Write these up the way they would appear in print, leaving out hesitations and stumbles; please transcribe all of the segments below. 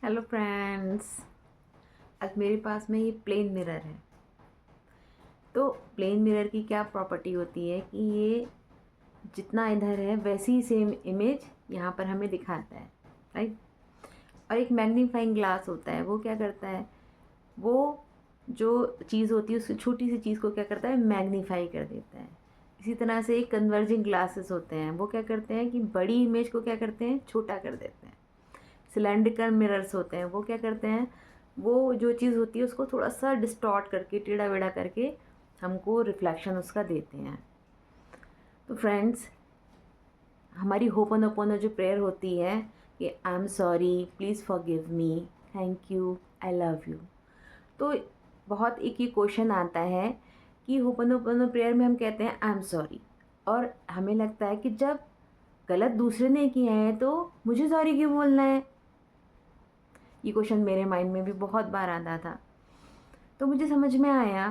Hello friends. आज मेरे पास में ये प्लेन मिरर है। तो प्लेन मिरर की क्या प्रॉपर्टी होती है कि ये जितना इधर है वैसी ही सेम इमेज यहाँ पर हमें दिखाता है, राइट। और एक मैग्नीफाइंग ग्लास होता है, वो क्या करता है, वो जो चीज़ होती है उसकी छोटी सी चीज़ को क्या करता है, मैग्नीफाई कर देता है। इसी तरह से एक कन्वर्जिंग ग्लासेस होते हैं, वो क्या करते हैं कि बड़ी इमेज को क्या करते हैं, छोटा कर देते हैं। सिलेंड्रिकल मिरर्स होते हैं, वो क्या करते हैं, वो जो चीज़ होती है उसको थोड़ा सा डिस्टॉर्ट करके, टेढ़ा बेढ़ा करके हमको रिफ्लेक्शन उसका देते हैं। तो फ्रेंड्स, हमारी होपनोपोनो जो प्रेयर होती है कि I am sorry, please forgive me, thank you, I love you. तो बहुत एक ही क्वेश्चन आता है कि होपनोपोनो प्रेयर में हम कहते हैं आई एम सॉरी, और हमें लगता है कि जब गलत दूसरे ने किया है तो मुझे सॉरी क्यों बोलना है। ये क्वेश्चन मेरे माइंड में भी बहुत बार आता था। तो मुझे समझ में आया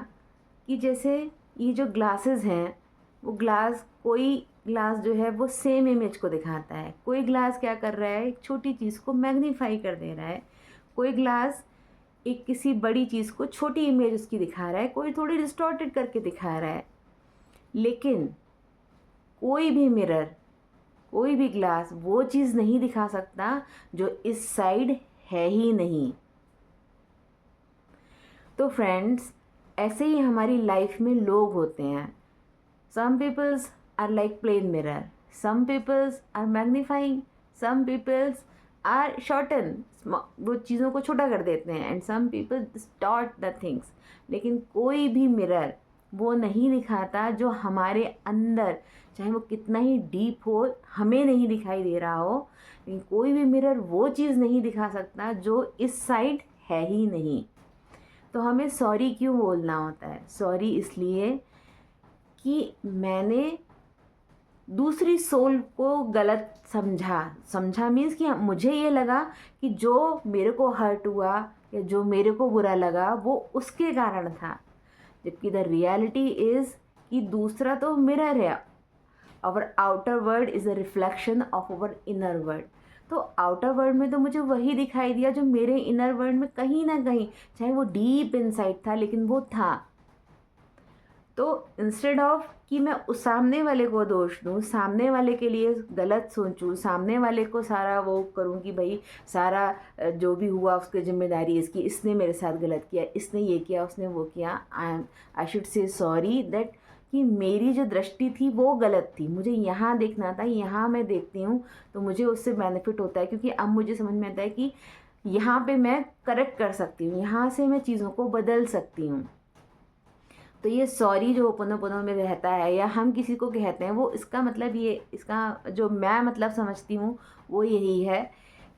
कि जैसे ये जो ग्लासेस हैं, वो कोई ग्लास जो है वो सेम इमेज को दिखाता है, कोई ग्लास क्या कर रहा है, एक छोटी चीज़ को मैग्नीफाई कर दे रहा है, कोई ग्लास एक किसी बड़ी चीज़ को छोटी इमेज उसकी दिखा रहा है, कोई थोड़ी डिस्टॉर्टेड करके दिखा रहा है। लेकिन कोई भी मिरर, कोई भी ग्लास वो चीज़ नहीं दिखा सकता जो इस साइड है ही नहीं। तो फ्रेंड्स, ऐसे ही हमारी लाइफ में लोग होते हैं। Some peoples are like plane mirror, some peoples are magnifying, some peoples are shorten, वो चीज़ों को छोटा कर देते हैं, and some people distort the things. लेकिन कोई भी मिरर वो नहीं दिखाता जो हमारे अंदर, चाहे वो कितना ही डीप हो, हमें नहीं दिखाई दे रहा हो, लेकिन कोई भी मिरर वो चीज़ नहीं दिखा सकता जो इस साइड है ही नहीं। तो हमें सॉरी क्यों बोलना होता है? सॉरी इसलिए कि मैंने दूसरी सोल को गलत समझा मीन्स कि मुझे ये लगा कि जो मेरे को हर्ट हुआ या जो मेरे को बुरा लगा वो उसके कारण था, जबकि द रियलिटी इज़ कि दूसरा तो मिरर है। Our outer world is a reflection of our inner world. तो आउटर वर्ल्ड में तो मुझे वही दिखाई दिया जो मेरे इनर वर्ल्ड में कहीं ना कहीं, चाहे वो डीप इनसाइड था, लेकिन वो था। तो इंस्टेड ऑफ कि मैं उस सामने वाले को दोष दूँ, सामने वाले के लिए गलत सोचूं, सामने वाले को सारा वो करूं कि भाई सारा जो भी हुआ उसकी जिम्मेदारी इसकी, इसने मेरे साथ गलत किया, इसने ये किया, उसने वो किया, I should say sorry that कि मेरी जो दृष्टि थी वो गलत थी, मुझे यहाँ देखना था, यहाँ मैं देखती हूँ तो मुझे उससे बेनिफिट होता है, क्योंकि अब मुझे समझ में आता है कि यहाँ पे मैं करेक्ट कर सकती हूँ, यहाँ से मैं चीज़ों को बदल सकती हूँ। तो ये सॉरी जो होपोनोपोनो में रहता है या हम किसी को कहते हैं, वो इसका मतलब, ये इसका जो मैं मतलब समझती हूँ वो यही है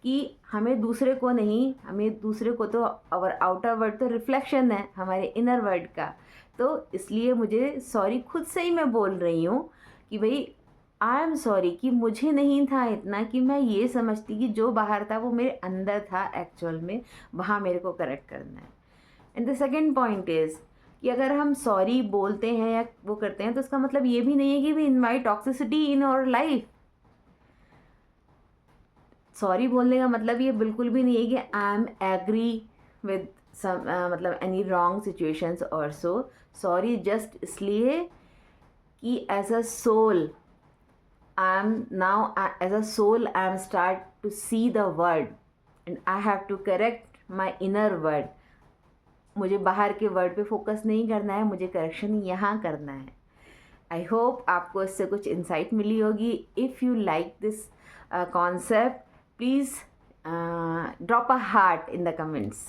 कि हमें दूसरे को नहीं, हमें दूसरे को तो और आउटर वर्ल्ड तो रिफ्लेक्शन है हमारे इनर वर्ल्ड का। तो इसलिए मुझे सॉरी खुद से ही मैं बोल रही हूँ कि भाई आई एम सॉरी कि मुझे नहीं था इतना कि मैं ये समझती कि जो बाहर था वो मेरे अंदर था, एक्चुअल में वहाँ मेरे को करेक्ट करना है। And the second point is कि अगर हम सॉरी बोलते हैं या वो करते हैं तो इसका मतलब ये भी नहीं है कि we invite toxicity in our life. Sorry बोलने का मतलब ये बिल्कुल भी नहीं है कि I am agree with some मतलब एनी रॉन्ग सिचुएशंस और सो। सॉरी जस्ट इसलिए कि as a soul I am now, as a soul I am start to see the world and I have to correct my inner world. मुझे बाहर के word पे focus नहीं करना है, मुझे करेक्शन यहाँ करना है। आई होप आपको इससे कुछ इंसाइट मिली होगी। If you like this concept, please drop a heart in the comments.